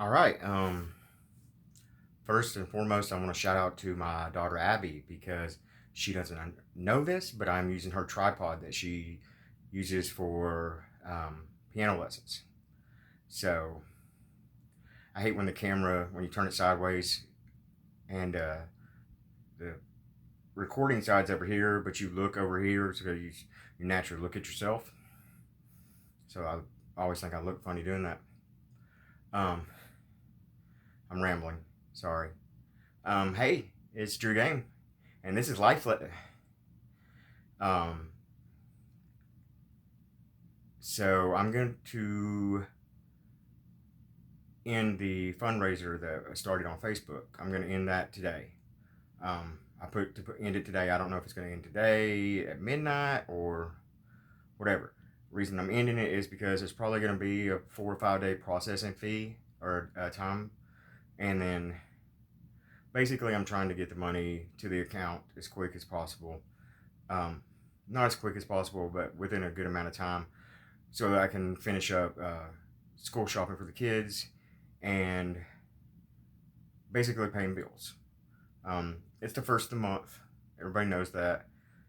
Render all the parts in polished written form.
All right. First and foremost, I want to shout out to my daughter Abby because she doesn't know this, but I'm using her tripod that she uses for piano lessons. So I hate when the camera, when you turn it sideways and the recording side's over here, but you look over here, so you naturally look at yourself. So I always think I look funny doing that. Um, I'm rambling. Sorry. Hey, it's Drew Game, and this is Life. Um, so I'm going to end the fundraiser that I started on Facebook. I'm going to end that today. I put to end it today. I don't know if it's going to end today at midnight or whatever. Reason I'm ending it is because it's probably going to be a 4 or 5 day processing fee or time, and then basically I'm trying to get the money to the account as quick as possible. Um, Not as quick as possible, but within a good amount of time, so that I can finish up school shopping for the kids and basically paying bills. It's the first of the month. Everybody knows that,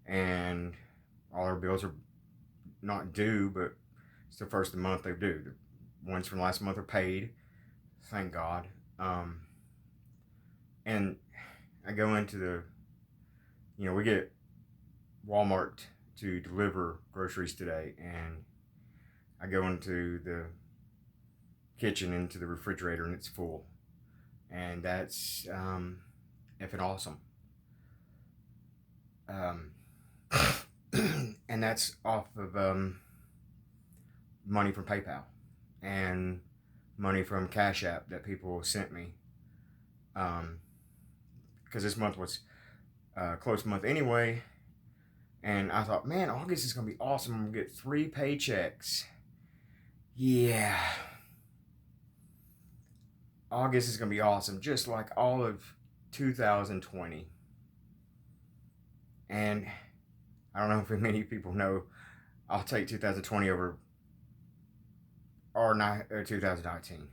and all our bills are not due, but it's the first of the month they're due. The ones from last month are paid, thank God. Um, and I go into we get Walmart to deliver groceries today, and I go into the kitchen, into the refrigerator, and it's full, and that's effing awesome. Um, and that's off of money from PayPal and money from Cash App that people sent me. Because this month was a close month anyway, and I thought, man, August is gonna be awesome. I'm gonna get 3 paychecks. Yeah, August is gonna be awesome, just like all of 2020. And I don't know if many people know, I'll take 2020 over or 2019,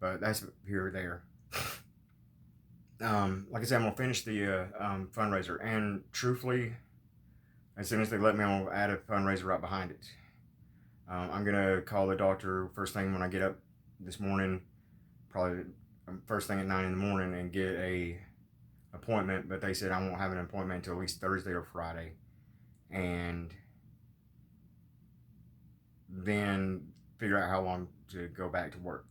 but that's here or there. Like I said, I'm gonna finish the fundraiser, and truthfully, as soon as they let me, I'm gonna add a fundraiser right behind it. I'm gonna call the doctor first thing when I get up this morning, probably first thing at 9 in the morning, and get a appointment. But they said I won't have an appointment until at least Thursday or Friday, and then figure out how long to go back to work.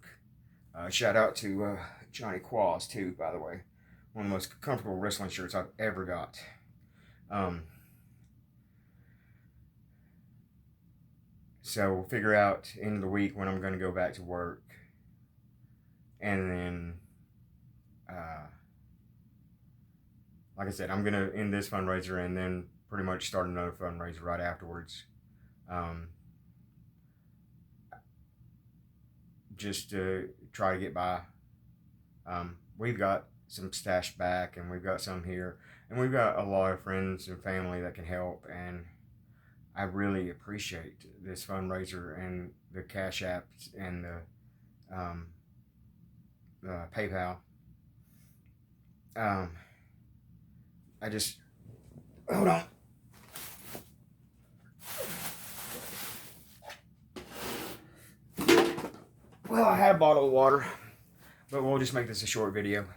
Shout out to Johnny Quaz too, by the way, one of the most comfortable wrestling shirts I've ever got. Um, so we'll figure out end of the week when I'm going to go back to work, and then, uh, like I said, I'm going to end this fundraiser and then pretty much start another fundraiser right afterwards. Um, just to try to get by. We've got some stash back, and we've got some here, and we've got a lot of friends and family that can help. And I really appreciate this fundraiser and the Cash Apps and um, PayPal. Um, I just hold on. Well, I had a bottle of water, but we'll just make this a short video.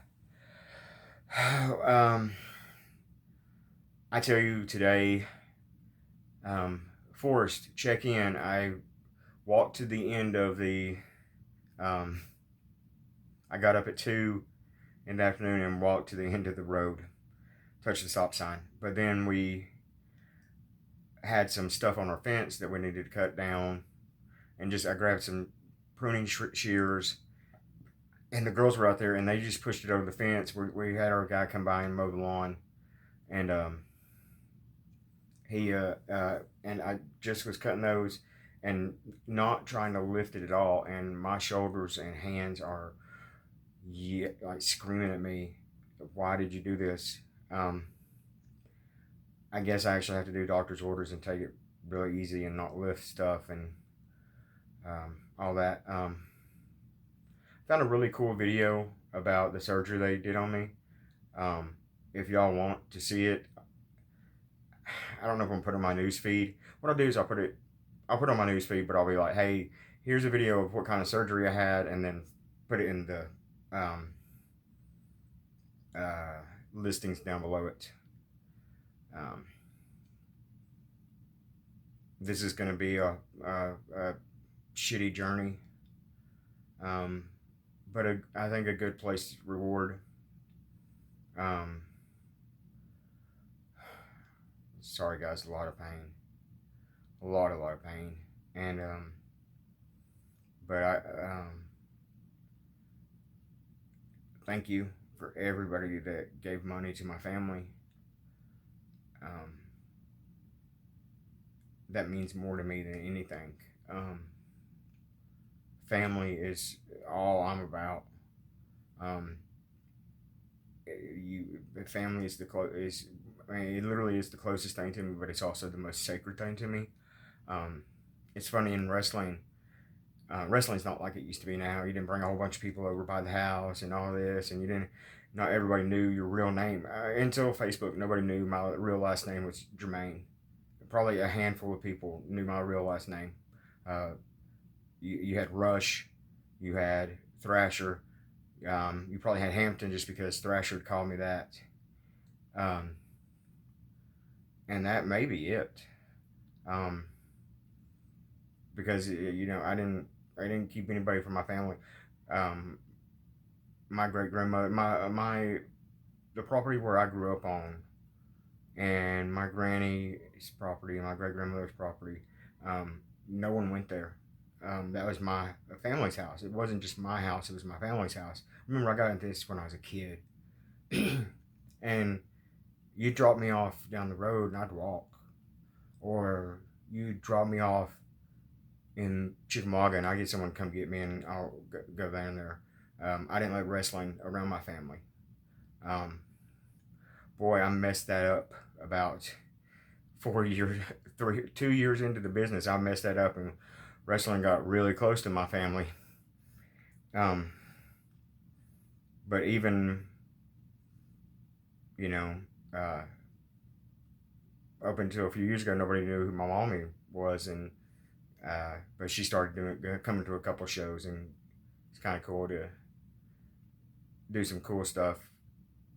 um, I tell you today, Forrest, check in. I walked to the end of the. Um, I got up at 2 in the afternoon and walked to the end of the road, touched the stop sign. But then we had some stuff on our fence that we needed to cut down, and just I grabbed some pruning shears, and the girls were out there, and they just pushed it over the fence. We had our guy come by and mow the lawn, and he and I just was cutting those and not trying to lift it at all, and my shoulders and hands are like screaming at me, why did you do this? I guess I actually have to do doctor's orders and take it really easy and not lift stuff and all that. found a really cool video about the surgery they did on me. If y'all want to see it, I don't know if I'm gonna put it on my news feed. What I'll do is I'll put it on my news feed, but I'll be like, hey, here's a video of what kind of surgery I had, and then put it in the um, uh, listings down below it. Um, this is going to be a shitty journey, um, but I think a good place to reward. Um, sorry, guys, a lot of pain, a lot of pain, and but I thank you for everybody that gave money to my family. Um, that means more to me than anything. Um, Family is all I'm about. Um, family is I mean, it literally is the closest thing to me, but it's also the most sacred thing to me. Um, it's funny in wrestling. Wrestling's not like it used to be now. You didn't bring a whole bunch of people over by the house and all this, and you didn't. Not everybody knew your real name until Facebook. Nobody knew my real last name was Jermaine. Probably a handful of people knew my real last name. Uh, you had Rush, you had Thrasher, you probably had Hampton just because Thrasher had called me that. Um, and that may be it. Um, because I didn't keep anybody from my family. Um, my great grandmother, my the property where I grew up on, and my granny's property and my great grandmother's property. No one went there. That was my family's house. It wasn't just my house; it was my family's house. I remember I got into this when I was a kid, and you drop me off down the road and I'd walk, or you drop me off in Chickamauga and I get someone to come get me and I'll go down there. I didn't like wrestling around my family. Um, Boy, I messed that up about 4 years, 2 years into the business. I messed that up and wrestling got really close to my family. Um, but even, you know, uh, up until a few years ago, nobody knew who my mommy was, and but she started coming to a couple shows, and it's kind of cool to do some cool stuff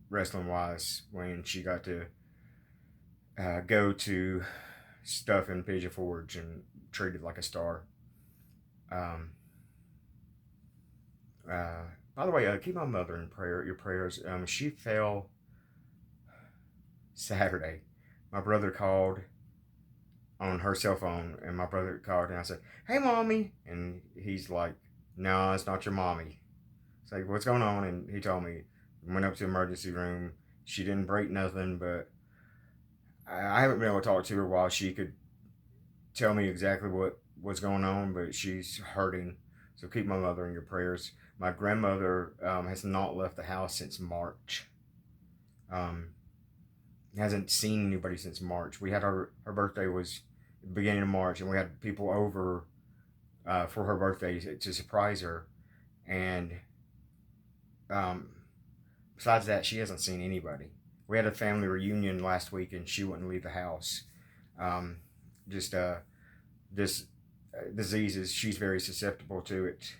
wrestling wise when she got to go to stuff in Pigeon Forge and treated like a star. Um, by the way, keep my mother in your prayers. She fell Saturday. My brother called on her cell phone, and my brother called, and I said, "Hey, mommy," and he's like, "No, it's not your mommy." It's like, "What's going on?" And he told me. Went up to the emergency room. She didn't break nothing, but I haven't been able to talk to her while she could tell me exactly what's going on, but she's hurting. So keep my mother in your prayers. My grandmother has not left the house since March. Um, hasn't seen anybody since March. We had her birthday was the beginning of March, and we had people over for her birthday to surprise her. And um, besides that, she hasn't seen anybody. We had a family reunion last week, and she wouldn't leave the house. Um, just this diseases, she's very susceptible to it.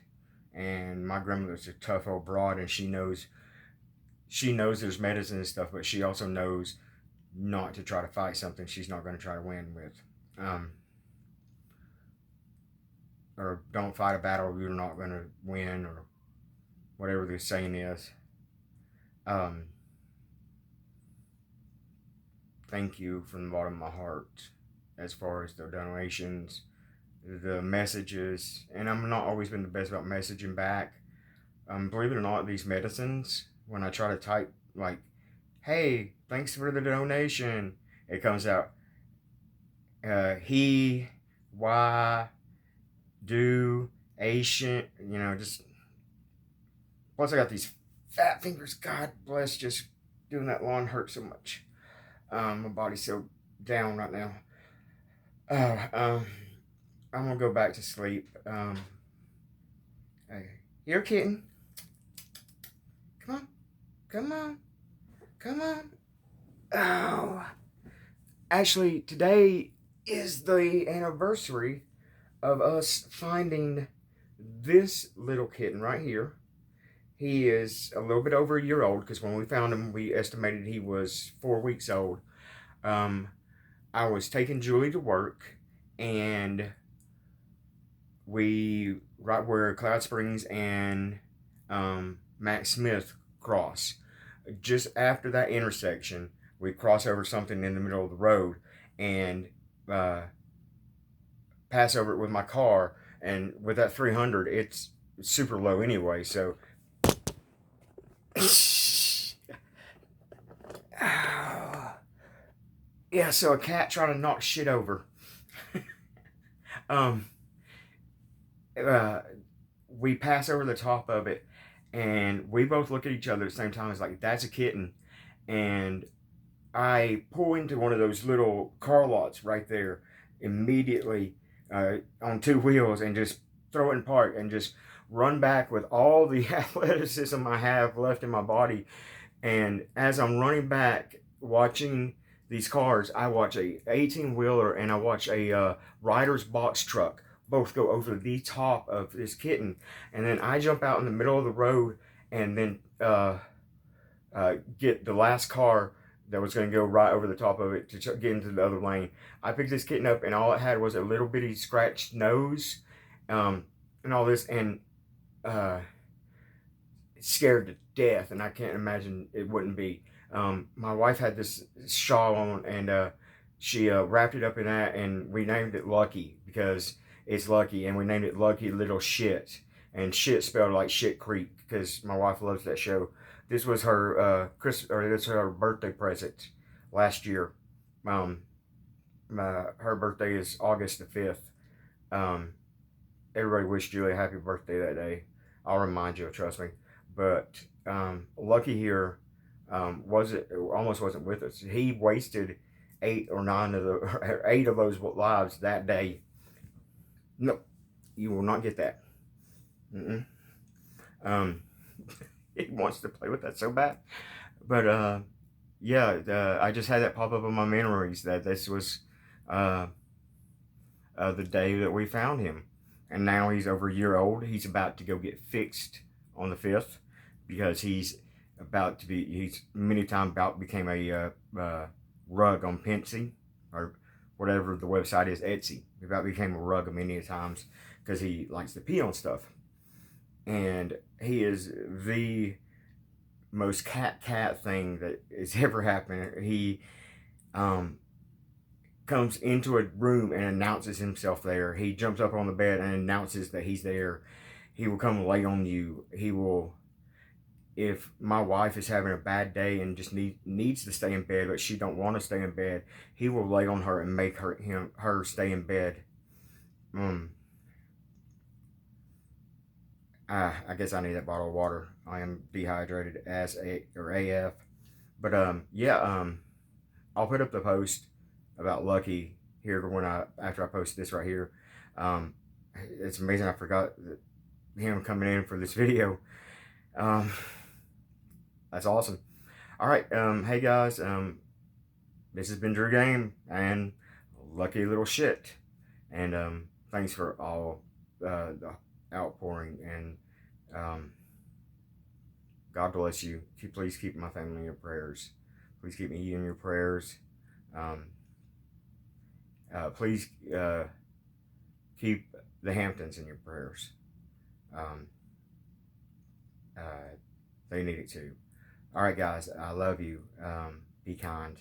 And my grandmother's a tough old broad, and she knows there's medicine and stuff, but she also knows not to try to fight something she's not going to try to win with. Or don't fight a battle you're not going to win, or whatever the saying is. Um, Thank you from the bottom of my heart as far as the donations, the messages, and I'm not always been the best about messaging back. Believe it or not, these medicines, when I try to type like, "Hey, thanks for the donation," it comes out, he, why, do, Asian, just. Plus, I got these fat fingers. God bless, just doing that lawn hurts so much. My body's so down right now. I'm gonna go back to sleep. Hey, here, kitten. Come on. Come on. Oh. Actually, today is the anniversary of us finding this little kitten right here. He is a little bit over a year old because when we found him, we estimated he was 4 weeks old. I was taking Julie to work, and right where Cloud Springs and Max Smith cross, just after that intersection, we cross over something in the middle of the road and pass over it with my car. And with that 300, it's super low anyway, so. Yeah, so a cat trying to knock shit over. um, we pass over the top of it, and we both look at each other at the same time. It's like, that's a kitten. And I pull into one of those little car lots right there immediately on two wheels and just throw it in park and just run back with all the athleticism I have left in my body. And as I'm running back, watching these cars, I watch a 18-wheeler and I watch a rider's box truck both go over the top of this kitten. And then I jump out in the middle of the road and then get the last car that was going to go right over the top of it to get into the other lane. I picked this kitten up and all it had was a little bitty scratched nose and all this, and scared to death, and I can't imagine it wouldn't be. My wife had this shawl on, and she wrapped it up in that, and we named it Lucky because it's lucky, and we named it Lucky Little Shit, and shit spelled like Shit Creek because my wife loves that show. This was her this was her birthday present last year. Her birthday is August the 5th. Everybody wish Julie a happy birthday that day. I'll remind you, trust me. But Lucky here almost wasn't with us. He wasted 8 of those lives that day. No, you will not get that. He wants to play with that so bad. But yeah, I just had that pop up in my memories that this was the day that we found him. And now he's over a year old. He's about to go get fixed on the 5th because he's many times became a rug on Pensy or whatever the website is, Etsy. He about became a rug many times because he likes to pee on stuff. And he is the most cat thing that has ever happened. He comes into a room and announces himself there. He jumps up on the bed and announces that he's there. He will come lay on you. He will, if my wife is having a bad day and just needs to stay in bed, but she don't want to stay in bed, he will lay on her and make her stay in bed. I guess I need that bottle of water. I am dehydrated as AF. But yeah, I'll put up the post about Lucky here after I post this right here. It's amazing I forgot him coming in for this video. That's awesome. All right, hey guys, this has been Drew Game and Lucky Little Shit, and thanks for all the outpouring, and God bless you. Please keep my family in your prayers. Please keep me in your prayers. Please keep the Hamptons in your prayers. They need it too. All right, guys, I love you. Be kind.